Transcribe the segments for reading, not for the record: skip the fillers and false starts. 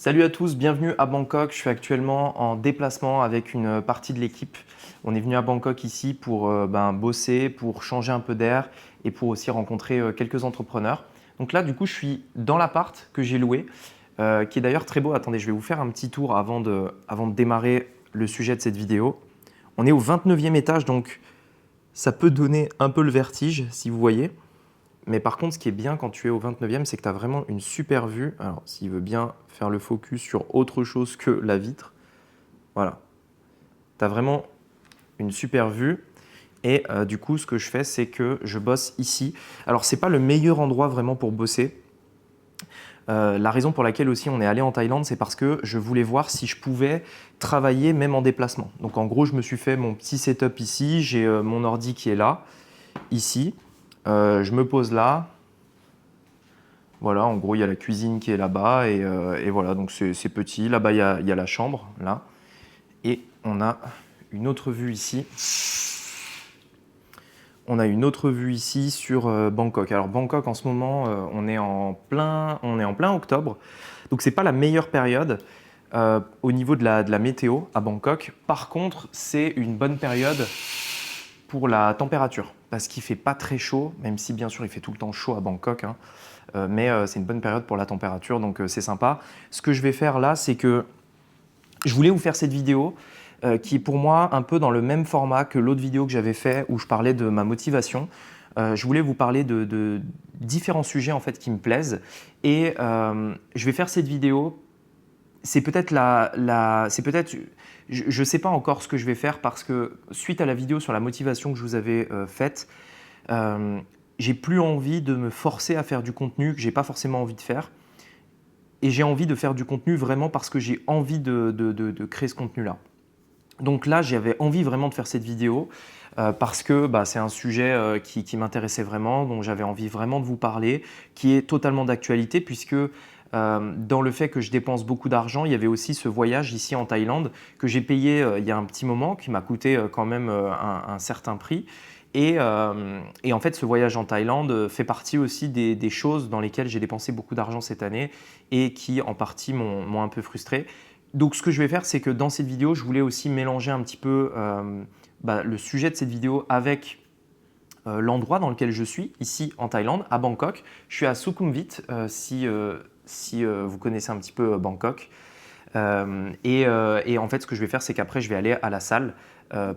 Salut à tous, bienvenue à Bangkok. Je suis actuellement en déplacement avec une partie de l'équipe. On est venu à Bangkok ici pour bosser, pour changer un peu d'air et pour aussi rencontrer quelques entrepreneurs. Donc là, du coup, je suis dans l'appart que j'ai loué, qui est d'ailleurs très beau. Attendez, je vais vous faire un petit tour avant de démarrer le sujet de cette vidéo. On est au 29e étage, donc ça peut donner un peu le vertige, si vous voyez. Mais par contre, ce qui est bien quand tu es au 29e, c'est que tu as vraiment une super vue. Alors, s'il veut bien faire le focus sur autre chose que la vitre, voilà. Tu as vraiment une super vue. Et du coup, ce que je fais, c'est que je bosse ici. Alors, ce n'est pas le meilleur endroit vraiment pour bosser. La raison pour laquelle aussi on est allé en Thaïlande, c'est parce que je voulais voir si je pouvais travailler même en déplacement. Donc, en gros, je me suis fait mon petit setup ici. J'ai mon ordi qui est là, ici. Je me pose là. Voilà, en gros, il y a la cuisine qui est là-bas et voilà, donc c'est petit. Là-bas, il y a la chambre, là. Et on a une autre vue ici. On a une autre vue ici sur Bangkok. Alors Bangkok, en ce moment, on est en plein octobre. Donc, ce n'est pas la meilleure période au niveau de la météo à Bangkok. Par contre, c'est une bonne période pour la température parce qu'il ne fait pas très chaud, même si bien sûr il fait tout le temps chaud à Bangkok, hein. Mais c'est une bonne période pour la température, donc c'est sympa. Ce que je vais faire là, c'est que je voulais vous faire cette vidéo qui est pour moi un peu dans le même format que l'autre vidéo que j'avais fait où je parlais de ma motivation. Je voulais vous parler de différents sujets en fait qui me plaisent et je vais faire cette vidéo. C'est peut-être je ne sais pas encore ce que je vais faire parce que suite à la vidéo sur la motivation que je vous avais faite, j'ai plus envie de me forcer à faire du contenu que j'ai pas forcément envie de faire. Et j'ai envie de faire du contenu vraiment parce que j'ai envie de créer ce contenu-là. Donc là, j'avais envie vraiment de faire cette vidéo parce que c'est un sujet qui m'intéressait vraiment, dont j'avais envie vraiment de vous parler, qui est totalement d'actualité puisque dans le fait que je dépense beaucoup d'argent, il y avait aussi ce voyage ici en Thaïlande que j'ai payé il y a un petit moment, qui m'a coûté quand même un certain prix. Et en fait, ce voyage en Thaïlande fait partie aussi des choses dans lesquelles j'ai dépensé beaucoup d'argent cette année et qui en partie m'ont un peu frustré. Donc ce que je vais faire, c'est que dans cette vidéo, je voulais aussi mélanger un petit peu le sujet de cette vidéo avec l'endroit dans lequel je suis, ici en Thaïlande, à Bangkok. Je suis à Sukhumvit, si vous connaissez un petit peu Bangkok. Et en fait, ce que je vais faire, c'est qu'après, je vais aller à la salle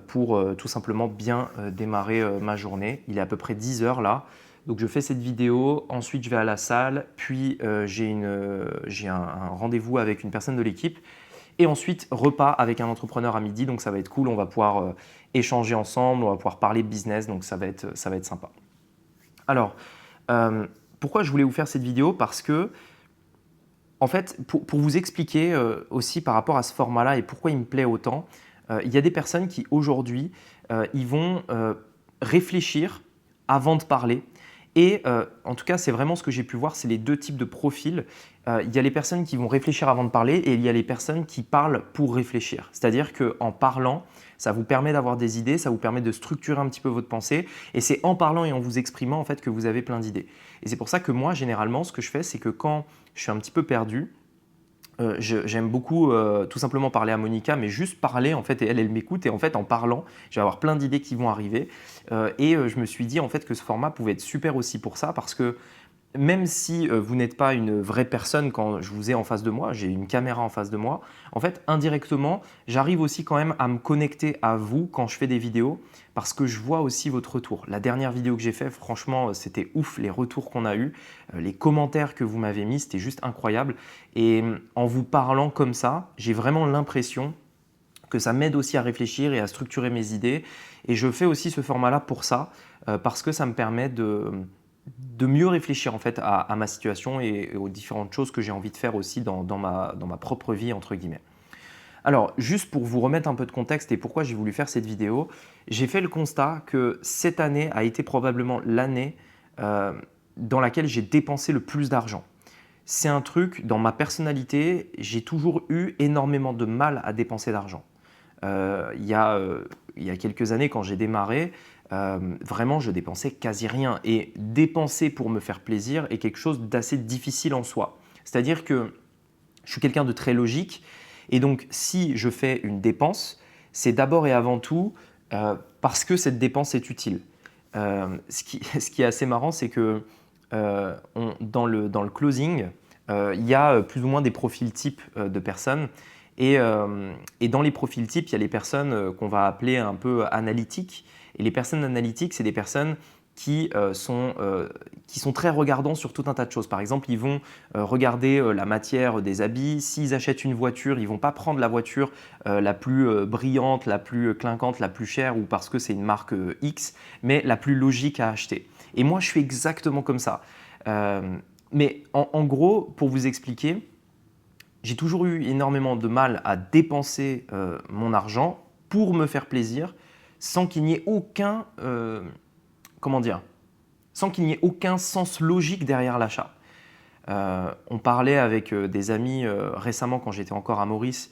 pour tout simplement bien démarrer ma journée. Il est à peu près 10 heures là. Donc, je fais cette vidéo. Ensuite, je vais à la salle. Puis, j'ai un rendez-vous avec une personne de l'équipe. Et ensuite, repas avec un entrepreneur à midi. Donc, ça va être cool. On va pouvoir échanger ensemble. On va pouvoir parler business. Donc, ça va être sympa. Alors, pourquoi je voulais vous faire cette vidéo? Parce que en fait, pour vous expliquer aussi par rapport à ce format-là et pourquoi il me plaît autant, il y a des personnes qui aujourd'hui, ils vont réfléchir avant de parler. Et en tout cas, c'est vraiment ce que j'ai pu voir, c'est les deux types de profils. Il y a les personnes qui vont réfléchir avant de parler et il y a les personnes qui parlent pour réfléchir. C'est-à-dire qu'en parlant, ça vous permet d'avoir des idées, ça vous permet de structurer un petit peu votre pensée. Et c'est en parlant et en vous exprimant en fait que vous avez plein d'idées. Et c'est pour ça que moi, généralement, ce que je fais, c'est que quand je suis un petit peu perdu, j'aime beaucoup tout simplement parler à Monica, mais juste parler en fait, et elle m'écoute et en fait en parlant, je vais avoir plein d'idées qui vont arriver. Je me suis dit en fait que ce format pouvait être super aussi pour ça parce que même si vous n'êtes pas une vraie personne quand je vous ai en face de moi, j'ai une caméra en face de moi, en fait, indirectement, j'arrive aussi quand même à me connecter à vous quand je fais des vidéos parce que je vois aussi votre retour. La dernière vidéo que j'ai faite, franchement, c'était ouf les retours qu'on a eus, les commentaires que vous m'avez mis, c'était juste incroyable. Et en vous parlant comme ça, j'ai vraiment l'impression que ça m'aide aussi à réfléchir et à structurer mes idées. Et je fais aussi ce format-là pour ça, parce que ça me permet de mieux réfléchir en fait à ma situation et aux différentes choses que j'ai envie de faire aussi dans ma propre vie, entre guillemets. Alors, juste pour vous remettre un peu de contexte et pourquoi j'ai voulu faire cette vidéo, j'ai fait le constat que cette année a été probablement l'année dans laquelle j'ai dépensé le plus d'argent. C'est un truc, dans ma personnalité, j'ai toujours eu énormément de mal à dépenser d'argent. Il y a quelques années, quand j'ai démarré, vraiment, je dépensais quasi rien. Et dépenser pour me faire plaisir est quelque chose d'assez difficile en soi. C'est-à-dire que Je suis quelqu'un de très logique et donc si je fais une dépense, c'est d'abord et avant tout parce que cette dépense est utile. Ce qui est assez marrant, c'est que dans le closing, il y a plus ou moins des profils types de personnes. Et dans les profils types, il y a les personnes qu'on va appeler un peu analytiques. Et les personnes analytiques, c'est des personnes qui sont très regardants sur tout un tas de choses. Par exemple, ils vont regarder la matière des habits. S'ils achètent une voiture, ils ne vont pas prendre la voiture la plus brillante, la plus clinquante, la plus chère ou parce que c'est une marque X, mais la plus logique à acheter. Et moi, je suis exactement comme ça. Mais en gros, pour vous expliquer, j'ai toujours eu énormément de mal à dépenser mon argent pour me faire plaisir sans qu'il n'y ait aucun, comment dire, sans qu'il n'y ait aucun sens logique derrière l'achat. On parlait avec des amis récemment quand j'étais encore à Maurice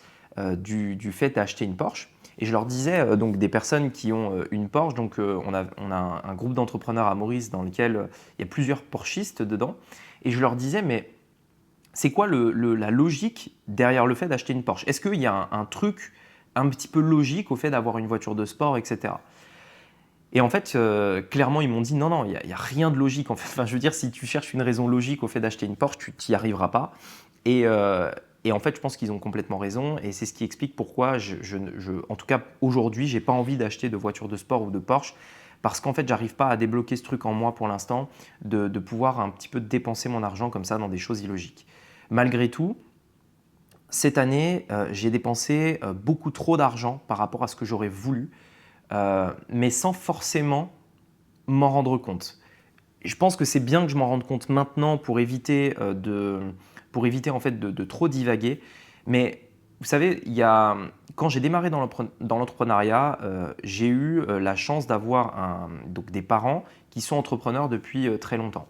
du fait d'acheter une Porsche. Et je leur disais, donc des personnes qui ont une Porsche, donc on a un groupe d'entrepreneurs à Maurice dans lequel il y a plusieurs Porschistes dedans. Et je leur disais, mais c'est quoi la logique derrière le fait d'acheter une Porsche? Est-ce qu'il y a un truc un petit peu logique au fait d'avoir une voiture de sport, etc. Et en fait, clairement, ils m'ont dit non, non, il n'y a rien de logique. En fait. Enfin, je veux dire, si tu cherches une raison logique au fait d'acheter une Porsche, tu n'y arriveras pas. Et en fait, je pense qu'ils ont complètement raison. Et c'est ce qui explique pourquoi, en tout cas aujourd'hui, je n'ai pas envie d'acheter de voiture de sport ou de Porsche. Parce qu'en fait, j'arrive pas à débloquer ce truc en moi pour l'instant, de pouvoir un petit peu dépenser mon argent comme ça dans des choses illogiques. Malgré tout, cette année, j'ai dépensé beaucoup trop d'argent par rapport à ce que j'aurais voulu, mais sans forcément m'en rendre compte. Je pense que c'est bien que je m'en rende compte maintenant pour éviter, en fait de trop divaguer. Mais vous savez, quand j'ai démarré dans l'entrepreneuriat, j'ai eu la chance d'avoir donc des parents qui sont entrepreneurs depuis très longtemps.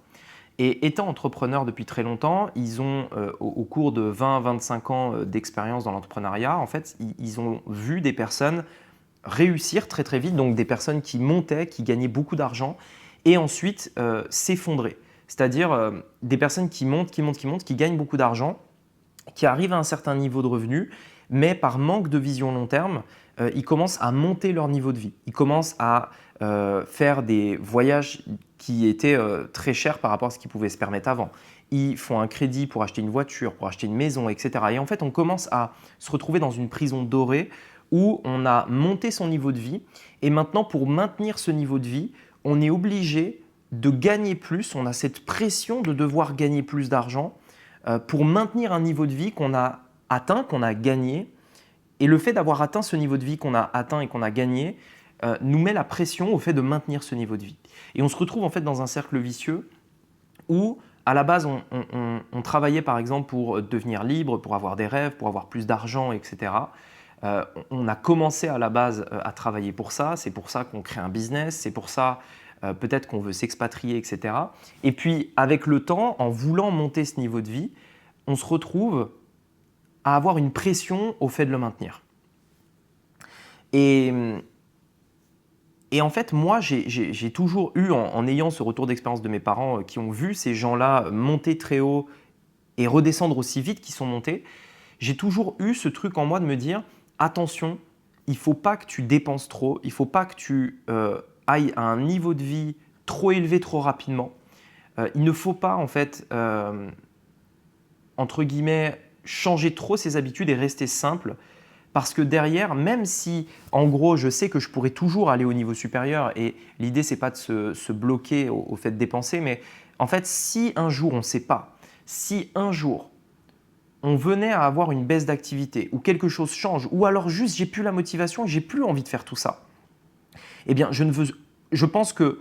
Et étant entrepreneurs depuis très longtemps, ils ont, au cours de 20-25 ans d'expérience dans l'entrepreneuriat, en fait, ils ont vu des personnes réussir très très vite, donc des personnes qui montaient, qui gagnaient beaucoup d'argent, et ensuite s'effondrer. C'est-à-dire des personnes qui montent, qui gagnent beaucoup d'argent, qui arrivent à un certain niveau de revenu, mais par manque de vision long terme, ils commencent à monter leur niveau de vie. Ils commencent à faire des voyages qui étaient très chers par rapport à ce qu'ils pouvaient se permettre avant. Ils font un crédit pour acheter une voiture, pour acheter une maison, etc. Et en fait, on commence à se retrouver dans une prison dorée où on a monté son niveau de vie. Et maintenant, pour maintenir ce niveau de vie, on est obligé de gagner plus. On a cette pression de devoir gagner plus d'argent pour maintenir un niveau de vie qu'on a atteint, qu'on a gagné. Et le fait d'avoir atteint ce niveau de vie qu'on a atteint et qu'on a gagné nous met la pression au fait de maintenir ce niveau de vie. Et on se retrouve en fait dans un cercle vicieux où à la base on travaillait par exemple pour devenir libre, pour avoir des rêves, pour avoir plus d'argent, etc. On a commencé à la base à travailler pour ça, c'est pour ça qu'on crée un business, c'est pour ça peut-être qu'on veut s'expatrier, etc. Et puis avec le temps, en voulant monter ce niveau de vie, on se retrouve à avoir une pression au fait de le maintenir. Et en fait, moi, j'ai toujours eu, en ayant ce retour d'expérience de mes parents qui ont vu ces gens-là monter très haut et redescendre aussi vite qu'ils sont montés, j'ai toujours eu ce truc en moi de me dire attention, il ne faut pas que tu dépenses trop, il ne faut pas que tu ailles à un niveau de vie trop élevé trop rapidement. Il ne faut pas, en fait, entre guillemets, changer trop ses habitudes et rester simple. Parce que derrière, même si, en gros, je sais que je pourrais toujours aller au niveau supérieur et l'idée, ce n'est pas de se bloquer au fait de dépenser, mais en fait, si un jour, on ne sait pas, si un jour, on venait à avoir une baisse d'activité ou quelque chose change, ou alors juste, j'ai plus la motivation et j'ai plus envie de faire tout ça, eh bien, je pense que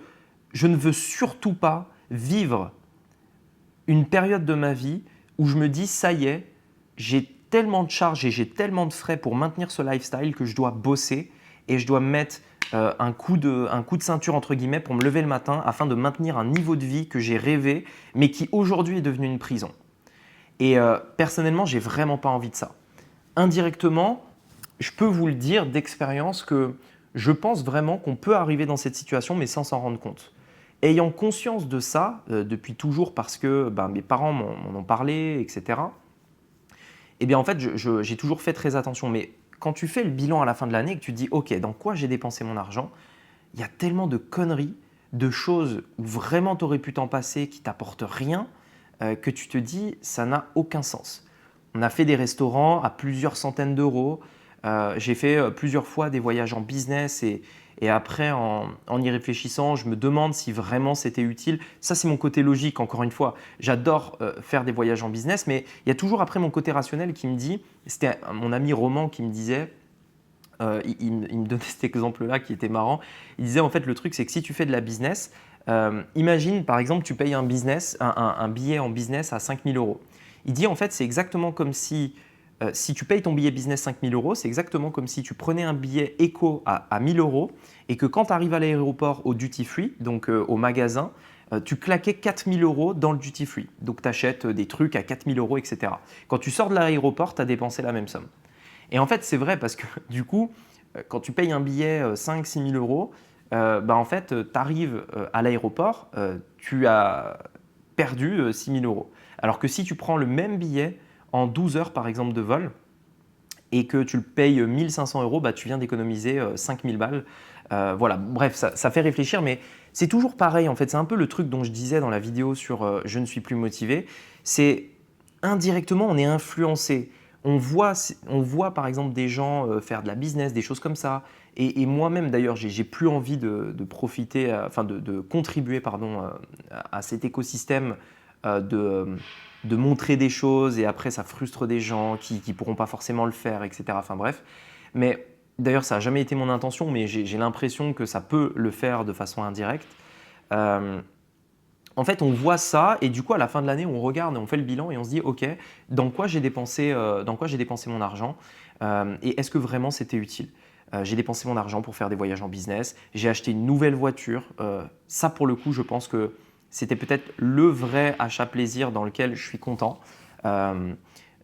je ne veux surtout pas vivre une période de ma vie où je me dis, ça y est, j'ai tellement de charges et j'ai tellement de frais pour maintenir ce lifestyle que je dois bosser et je dois me mettre un coup de ceinture entre guillemets pour me lever le matin afin de maintenir un niveau de vie que j'ai rêvé mais qui aujourd'hui est devenu une prison. Et personnellement, j'ai vraiment pas envie de ça. Indirectement, je peux vous le dire d'expérience que je pense vraiment qu'on peut arriver dans cette situation mais sans s'en rendre compte. Ayant conscience de ça depuis toujours parce que mes parents m'en ont parlé, etc. Eh bien, en fait, j'ai toujours fait très attention. Mais quand tu fais le bilan à la fin de l'année et que tu te dis, OK, dans quoi j'ai dépensé mon argent, il y a tellement de conneries, de choses où vraiment tu aurais pu t'en passer qui t'apportent rien, que tu te dis, ça n'a aucun sens. On a fait des restaurants à plusieurs centaines d'euros. J'ai fait plusieurs fois des voyages en business et après, en y réfléchissant, je me demande si vraiment c'était utile. Ça, c'est mon côté logique, encore une fois. J'adore faire des voyages en business, mais il y a toujours après mon côté rationnel qui me dit, c'était mon ami Roman qui me disait, il me donnait cet exemple-là qui était marrant. Il disait en fait le truc c'est que si tu fais de la business, imagine par exemple tu payes un billet en business à 5 000 euros. Il dit en fait c'est exactement comme si tu payes ton billet business 5 000 euros, c'est exactement comme si tu prenais un billet éco à 1 000 euros et que quand tu arrives à l'aéroport au duty free, donc au magasin, tu claquais 4 000 euros dans le duty free. Donc tu achètes des trucs à 4 000 euros, etc. Quand tu sors de l'aéroport, tu as dépensé la même somme. Et en fait, c'est vrai parce que du coup, quand tu payes un billet 5-6 000 euros, en fait, tu arrives à l'aéroport, tu as perdu 6 000 euros. Alors que si tu prends le même billet en 12 heures, par exemple, de vol, et que tu le payes 1 500 euros, tu viens d'économiser 5 000 balles. Voilà, bref, ça fait réfléchir, mais c'est toujours pareil en fait. C'est un peu le truc dont je disais dans la vidéo sur je ne suis plus motivé. C'est indirectement, on est influencé. On voit par exemple des gens faire de la business, des choses comme ça. Et moi-même d'ailleurs, j'ai plus envie de profiter, enfin de contribuer pardon, à cet écosystème de montrer des choses et après ça frustre des gens qui ne pourront pas forcément le faire, etc. Enfin bref. Mais d'ailleurs, ça n'a jamais été mon intention, mais j'ai l'impression que ça peut le faire de façon indirecte. Euh, En fait, on voit ça et du coup, à la fin de l'année, on regarde et on fait le bilan et on se dit, OK, dans quoi j'ai dépensé mon argent et est-ce que vraiment c'était utile. J'ai dépensé mon argent pour faire des voyages en business, j'ai acheté une nouvelle voiture. Ça, pour le coup, je pense que c'était peut-être le vrai achat plaisir dans lequel je suis content. Euh,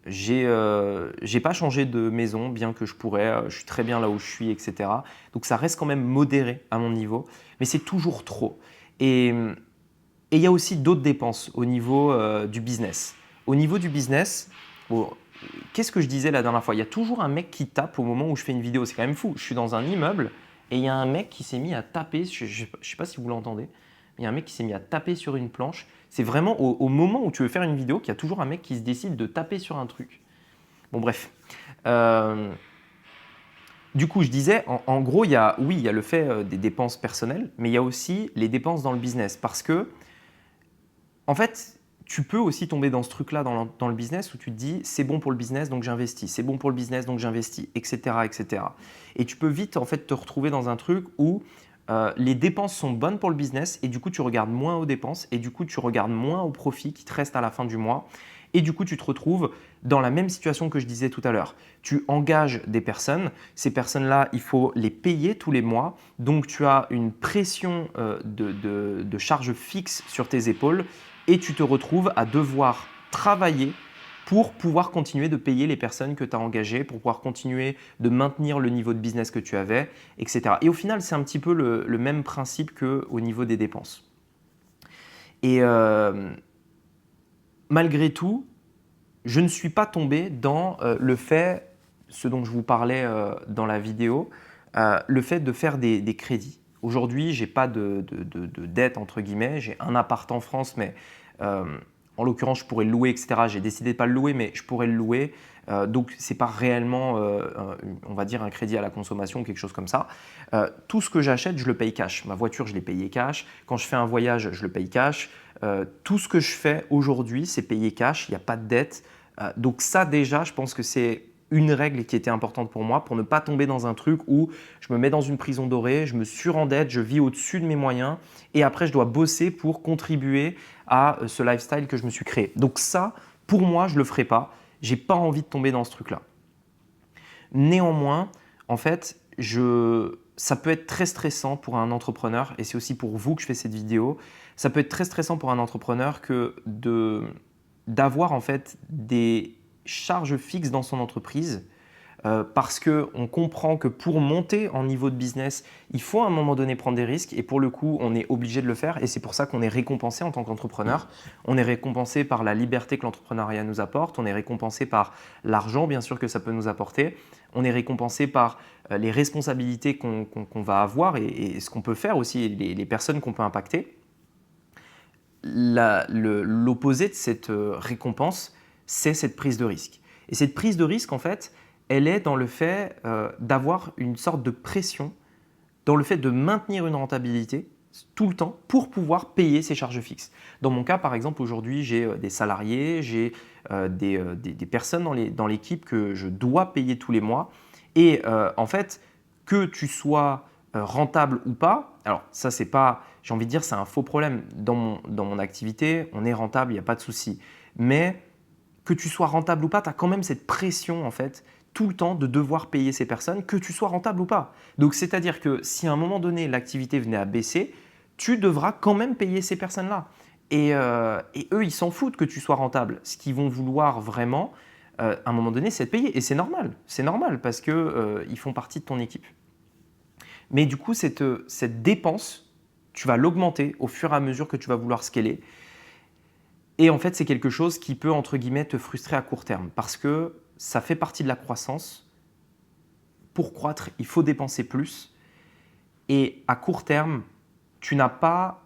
j'ai pas changé de maison, bien que je pourrais. Je suis très bien là où je suis, etc. Donc ça reste quand même modéré à mon niveau, mais c'est toujours trop. Et il y a aussi d'autres dépenses au niveau du business. Au niveau du business, bon, qu'est-ce que je disais la dernière fois? Il y a toujours un mec qui tape au moment où je fais une vidéo. C'est quand même fou. Je suis dans un immeuble et il y a un mec qui s'est mis à taper. Je ne sais pas si vous l'entendez. Mais il y a un mec qui s'est mis à taper sur une planche. C'est vraiment au moment où tu veux faire une vidéo qu'il y a toujours un mec qui se décide de taper sur un truc. Bon, bref. Euh, du coup, je disais, en gros, oui, il y a le fait des dépenses personnelles, mais il y a aussi les dépenses dans le business. Parce que en fait, tu peux aussi tomber dans ce truc-là dans le business où tu te dis c'est bon pour le business donc j'investis, c'est bon pour le business donc j'investis, etc., etc. Et tu peux vite en fait te retrouver dans un truc où les dépenses sont bonnes pour le business et du coup tu regardes moins aux dépenses et du coup tu regardes moins au profit qui te reste à la fin du mois et du coup tu te retrouves dans la même situation que je disais tout à l'heure. Tu engages des personnes, ces personnes-là il faut les payer tous les mois donc tu as une pression de charges fixes sur tes épaules et tu te retrouves à devoir travailler pour pouvoir continuer de payer les personnes que tu as engagées, pour pouvoir continuer de maintenir le niveau de business que tu avais, etc. Et au final, c'est un petit peu le même principe qu'au niveau des dépenses. Et malgré tout, je ne suis pas tombé dans le fait, ce dont je vous parlais dans la vidéo, le fait de faire des crédits. Aujourd'hui, je n'ai pas de dette, entre guillemets. J'ai un appart en France, mais euh, en l'occurrence, je pourrais le louer, etc. J'ai décidé de ne pas le louer, mais je pourrais le louer. Donc, ce n'est pas réellement, on va dire, un crédit à la consommation ou quelque chose comme ça. Tout ce que j'achète, je le paye cash. Ma voiture, je l'ai payée cash. Quand je fais un voyage, je le paye cash. Tout ce que je fais aujourd'hui, c'est payer cash. Il n'y a pas de dette. Donc ça, déjà, je pense que c'est une règle qui était importante pour moi pour ne pas tomber dans un truc où je me mets dans une prison dorée, je me surendette, je vis au-dessus de mes moyens et après je dois bosser pour contribuer à ce lifestyle que je me suis créé. Donc ça, pour moi, je ne le ferai pas. Je n'ai pas envie de tomber dans ce truc-là. Néanmoins, en fait, ça peut être très stressant pour un entrepreneur et c'est aussi pour vous que je fais cette vidéo. Ça peut être très stressant pour un entrepreneur d'avoir en fait des charges fixes dans son entreprise parce qu'on comprend que pour monter en niveau de business, il faut à un moment donné prendre des risques et pour le coup, on est obligé de le faire et c'est pour ça qu'on est récompensé en tant qu'entrepreneur. On est récompensé par la liberté que l'entrepreneuriat nous apporte, on est récompensé par l'argent bien sûr que ça peut nous apporter, on est récompensé par les responsabilités qu'on va avoir et ce qu'on peut faire aussi, et les personnes qu'on peut impacter. L'opposé de cette récompense, c'est cette prise de risque. Et cette prise de risque, en fait, elle est dans le fait d'avoir une sorte de pression, dans le fait de maintenir une rentabilité tout le temps pour pouvoir payer ses charges fixes. Dans mon cas, par exemple, aujourd'hui, j'ai des salariés, j'ai des personnes dans l'équipe que je dois payer tous les mois. Et en fait, que tu sois rentable ou pas, alors ça, c'est pas, j'ai envie de dire, c'est un faux problème. Dans mon activité, on est rentable, il n'y a pas de souci. Mais que tu sois rentable ou pas, tu as quand même cette pression en fait tout le temps de devoir payer ces personnes, que tu sois rentable ou pas. Donc c'est-à-dire que si à un moment donné l'activité venait à baisser, tu devras quand même payer ces personnes-là. Et eux, ils s'en foutent que tu sois rentable. Ce qu'ils vont vouloir vraiment, à un moment donné, c'est de payer. Et c'est normal. C'est normal parce qu'ils font partie de ton équipe. Mais du coup, cette dépense, tu vas l'augmenter au fur et à mesure que tu vas vouloir scaler. Et en fait, c'est quelque chose qui peut, entre guillemets, te frustrer à court terme parce que ça fait partie de la croissance. Pour croître, il faut dépenser plus. Et à court terme, tu n'as pas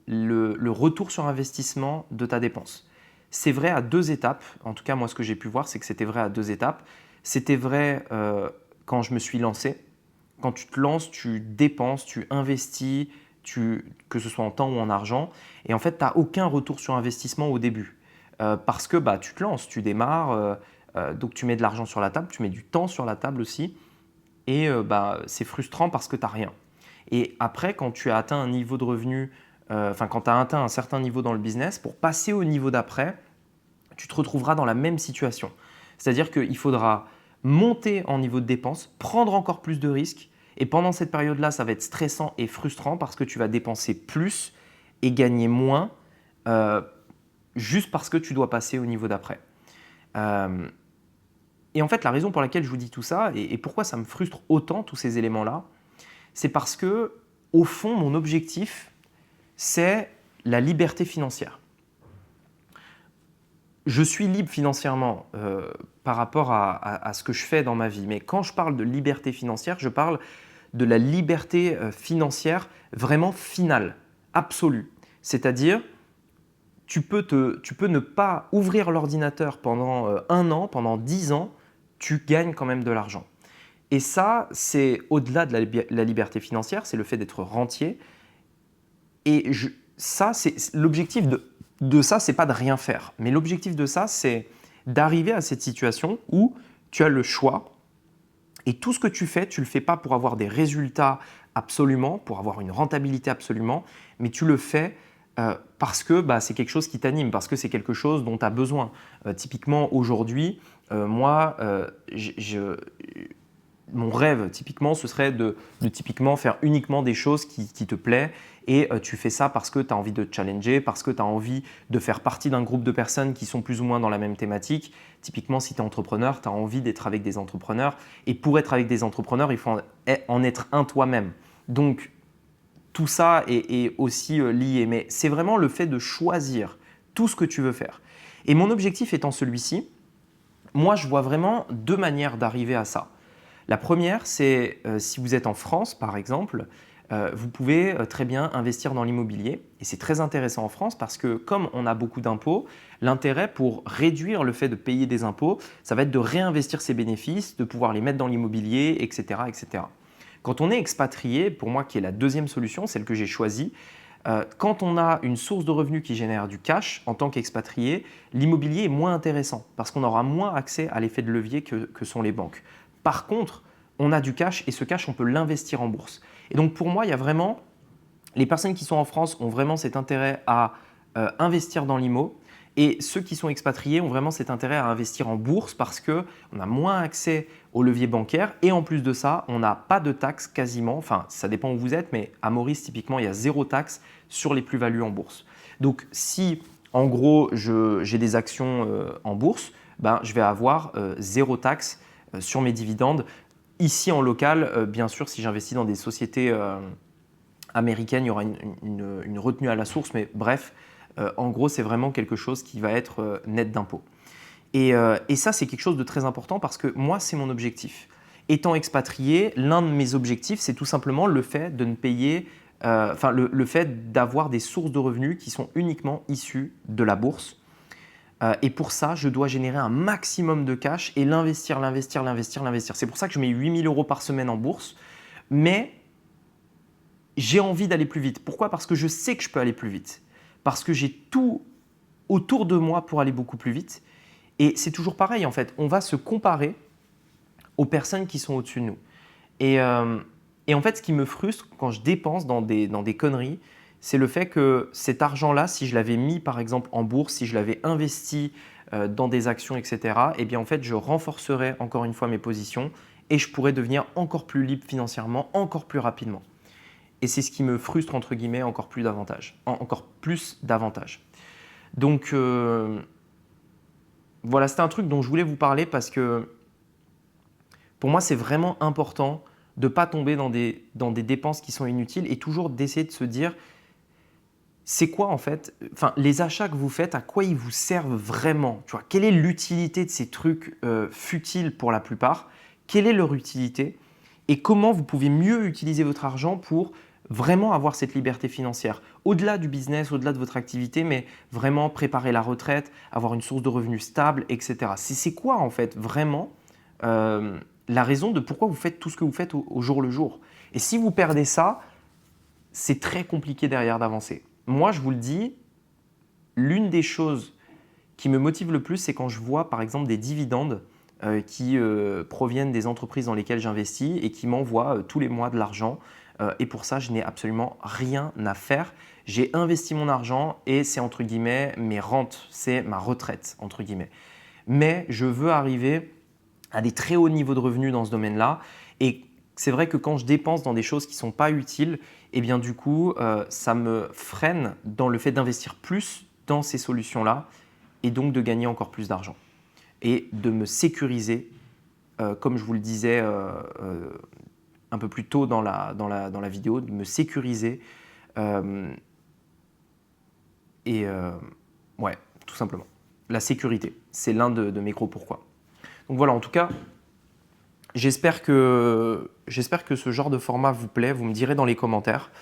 le retour sur investissement de ta dépense. C'est vrai à deux étapes. En tout cas, moi, ce que j'ai pu voir, c'est que c'était vrai à deux étapes. C'était vrai quand je me suis lancé. Quand tu te lances, tu dépenses, tu investis, que ce soit en temps ou en argent. Et en fait, tu n'as aucun retour sur investissement au début. Parce que tu te lances, tu démarres, donc tu mets de l'argent sur la table, tu mets du temps sur la table aussi. Et c'est frustrant parce que tu n'as rien. Et après, quand tu as atteint un niveau de revenu, quand tu as atteint un certain niveau dans le business, pour passer au niveau d'après, tu te retrouveras dans la même situation. C'est-à-dire qu'il faudra monter en niveau de dépense, prendre encore plus de risques. Et pendant cette période-là, ça va être stressant et frustrant parce que tu vas dépenser plus et gagner moins juste parce que tu dois passer au niveau d'après. Et en fait, la raison pour laquelle je vous dis tout ça et pourquoi ça me frustre autant, tous ces éléments-là, c'est parce que, au fond, mon objectif, c'est la liberté financière. Je suis libre financièrement par rapport à ce que je fais dans ma vie. Mais quand je parle de liberté financière, je parle de la liberté financière vraiment finale, absolue. C'est-à-dire, tu peux ne pas ouvrir l'ordinateur pendant 1 an, pendant 10 ans, tu gagnes quand même de l'argent. Et ça, c'est au-delà de la liberté financière, c'est le fait d'être rentier. Et l'objectif de ça, c'est pas de rien faire. Mais l'objectif de ça, c'est d'arriver à cette situation où tu as le choix et tout ce que tu fais, tu ne le fais pas pour avoir des résultats absolument, pour avoir une rentabilité absolument, mais tu le fais parce que c'est quelque chose qui t'anime, parce que c'est quelque chose dont tu as besoin. Typiquement, aujourd'hui, moi, mon rêve, typiquement, ce serait de typiquement faire uniquement des choses qui te plaisent et tu fais ça parce que tu as envie de te challenger, parce que tu as envie de faire partie d'un groupe de personnes qui sont plus ou moins dans la même thématique. Typiquement, si tu es entrepreneur, tu as envie d'être avec des entrepreneurs et pour être avec des entrepreneurs, il faut en être un toi-même. Donc, tout ça est aussi lié, mais c'est vraiment le fait de choisir tout ce que tu veux faire. Et mon objectif étant celui-ci, moi, je vois vraiment deux manières d'arriver à ça. La première, c'est si vous êtes en France, par exemple, vous pouvez très bien investir dans l'immobilier. Et c'est très intéressant en France parce que comme on a beaucoup d'impôts, l'intérêt pour réduire le fait de payer des impôts, ça va être de réinvestir ces bénéfices, de pouvoir les mettre dans l'immobilier, etc., etc. Quand on est expatrié, pour moi qui est la deuxième solution, celle que j'ai choisie, quand on a une source de revenus qui génère du cash en tant qu'expatrié, l'immobilier est moins intéressant parce qu'on aura moins accès à l'effet de levier que sont les banques. Par contre, on a du cash et ce cash, on peut l'investir en bourse. Et donc pour moi, il y a vraiment, les personnes qui sont en France ont vraiment cet intérêt à investir dans l'IMO et ceux qui sont expatriés ont vraiment cet intérêt à investir en bourse parce qu'on a moins accès au levier bancaire et en plus de ça, on n'a pas de taxes quasiment, enfin ça dépend où vous êtes, mais à Maurice typiquement, il y a 0 taxe sur les plus-values en bourse. Donc si en gros j'ai des actions en bourse, je vais avoir 0 taxe sur mes dividendes. Ici en local, bien sûr, si j'investis dans des sociétés américaines, il y aura une retenue à la source, mais bref, en gros, c'est vraiment quelque chose qui va être net d'impôts. Et ça, c'est quelque chose de très important parce que moi, c'est mon objectif. Étant expatrié, l'un de mes objectifs, c'est tout simplement le fait de ne payer, le fait d'avoir des sources de revenus qui sont uniquement issues de la bourse. Et pour ça, je dois générer un maximum de cash et l'investir. C'est pour ça que je mets 8 000 € par semaine en bourse. Mais j'ai envie d'aller plus vite. Pourquoi? Parce que je sais que je peux aller plus vite. Parce que j'ai tout autour de moi pour aller beaucoup plus vite. Et c'est toujours pareil en fait. On va se comparer aux personnes qui sont au-dessus de nous. Et en fait, ce qui me frustre quand je dépense dans des conneries, c'est le fait que cet argent-là, si je l'avais mis par exemple en bourse, si je l'avais investi dans des actions, etc., eh bien en fait, je renforcerais encore une fois mes positions et je pourrais devenir encore plus libre financièrement, encore plus rapidement. Et c'est ce qui me frustre, entre guillemets, encore plus davantage. Donc, voilà, c'était un truc dont je voulais vous parler parce que pour moi, c'est vraiment important de ne pas tomber dans des dépenses qui sont inutiles et toujours d'essayer de se dire c'est quoi en fait, les achats que vous faites, à quoi ils vous servent vraiment, tu vois, quelle est l'utilité de ces trucs futiles pour la plupart, quelle est leur utilité et comment vous pouvez mieux utiliser votre argent pour vraiment avoir cette liberté financière, au-delà du business, au-delà de votre activité, mais vraiment préparer la retraite, avoir une source de revenus stable, etc. C'est quoi en fait vraiment la raison de pourquoi vous faites tout ce que vous faites au jour le jour? Et si vous perdez ça, c'est très compliqué derrière d'avancer. Moi, je vous le dis, l'une des choses qui me motive le plus, c'est quand je vois par exemple des dividendes qui proviennent des entreprises dans lesquelles j'investis et qui m'envoient tous les mois de l'argent. Et pour ça, je n'ai absolument rien à faire. J'ai investi mon argent et c'est entre guillemets mes rentes, c'est ma retraite entre guillemets. Mais je veux arriver à des très hauts niveaux de revenus dans ce domaine-là. Et c'est vrai que quand je dépense dans des choses qui ne sont pas utiles, eh bien du coup, ça me freine dans le fait d'investir plus dans ces solutions-là et donc de gagner encore plus d'argent. Et de me sécuriser, comme je vous le disais un peu plus tôt dans la vidéo, de me sécuriser ouais, tout simplement. La sécurité, c'est l'un de mes gros pourquoi. Donc voilà, en tout cas, j'espère que ce genre de format vous plaît. Vous me direz dans les commentaires.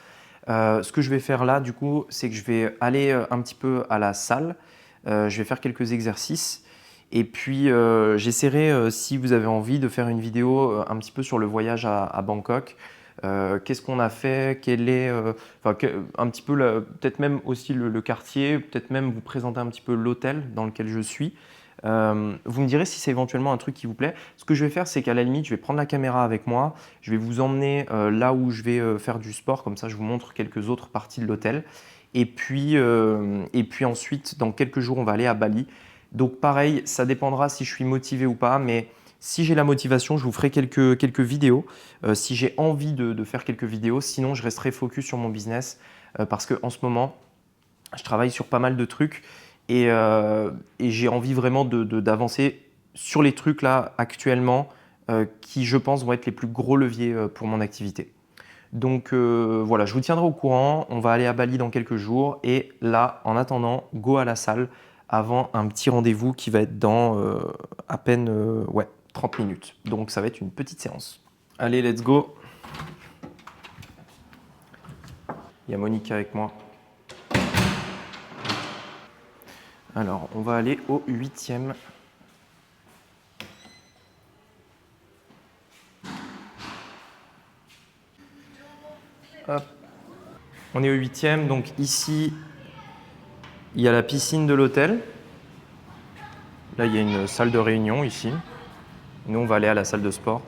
Ce que je vais faire là, du coup, c'est que je vais aller un petit peu à la salle. Je vais faire quelques exercices. Et puis, j'essaierai, si vous avez envie, de faire une vidéo un petit peu sur le voyage à Bangkok. Qu'est-ce qu'on a fait, un petit peu, peut-être même aussi le quartier, peut-être même vous présenter un petit peu l'hôtel dans lequel je suis. Vous me direz si c'est éventuellement un truc qui vous plaît. Ce que je vais faire, c'est qu'à la limite, je vais prendre la caméra avec moi, je vais vous emmener là où je vais faire du sport, comme ça je vous montre quelques autres parties de l'hôtel. Et puis ensuite, dans quelques jours, on va aller à Bali. Donc pareil, ça dépendra si je suis motivé ou pas, mais si j'ai la motivation, je vous ferai quelques vidéos, si j'ai envie de faire quelques vidéos. Sinon, je resterai focus sur mon business parce qu'en ce moment, je travaille sur pas mal de trucs et j'ai envie vraiment d'avancer sur les trucs là actuellement qui, je pense, vont être les plus gros leviers pour mon activité. Donc voilà, je vous tiendrai au courant. On va aller à Bali dans quelques jours et là, en attendant, go à la salle avant un petit rendez-vous qui va être dans à peine 30 minutes. Donc ça va être une petite séance. Allez, let's go. Il y a Monica avec moi. Alors, on va aller au 8e. Hop. On est au 8e, donc ici, il y a la piscine de l'hôtel. Là, il y a une salle de réunion ici. Nous, on va aller à la salle de sport.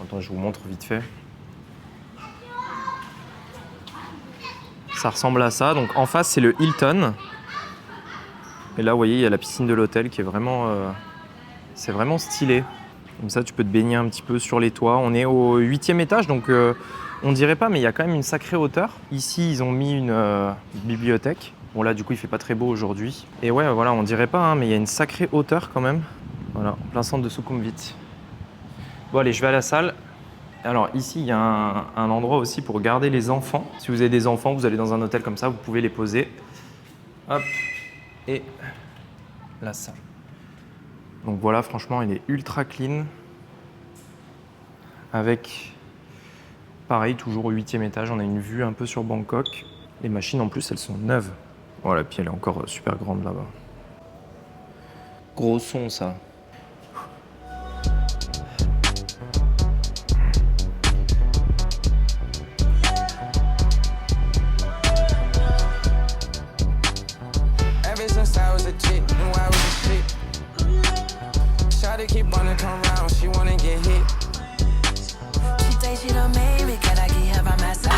Attends, je vous montre vite fait. Ça ressemble à ça. Donc en face, c'est le Hilton. Et là, vous voyez, il y a la piscine de l'hôtel qui est vraiment, c'est vraiment stylé. Comme ça, tu peux te baigner un petit peu sur les toits. On est au 8e étage, donc on dirait pas, mais il y a quand même une sacrée hauteur. Ici, ils ont mis une bibliothèque. Bon là, du coup, il fait pas très beau aujourd'hui. Et ouais, voilà, on dirait pas, hein, mais il y a une sacrée hauteur quand même. Voilà, en plein centre de Sukhumvit. Bon allez, je vais à la salle. Alors ici, il y a un endroit aussi pour garder les enfants. Si vous avez des enfants, vous allez dans un hôtel comme ça, vous pouvez les poser. Hop, et la salle. Donc voilà, franchement, il est ultra clean. Avec, pareil, toujours au 8e étage, on a une vue un peu sur Bangkok. Les machines en plus, elles sont neuves. Voilà, puis elle est encore super grande là-bas. Gros son ça. Ever since I was a chick, knew I was a shit. Shawty keep wanna come round, she wanna get hit. She say she done made me, can I get her by my side?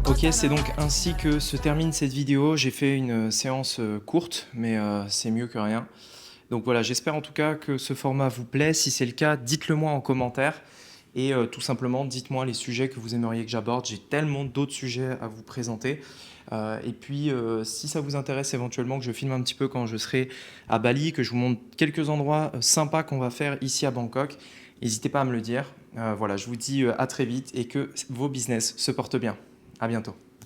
Ok, c'est donc ainsi que se termine cette vidéo. J'ai fait une séance courte, mais c'est mieux que rien. Donc voilà, j'espère en tout cas que ce format vous plaît. Si c'est le cas, dites-le moi en commentaire. Et tout simplement, dites-moi les sujets que vous aimeriez que j'aborde. J'ai tellement d'autres sujets à vous présenter. Et puis, si ça vous intéresse éventuellement que je filme un petit peu quand je serai à Bali, que je vous montre quelques endroits sympas qu'on va faire ici à Bangkok, n'hésitez pas à me le dire. Voilà, je vous dis à très vite et que vos business se portent bien. À bientôt.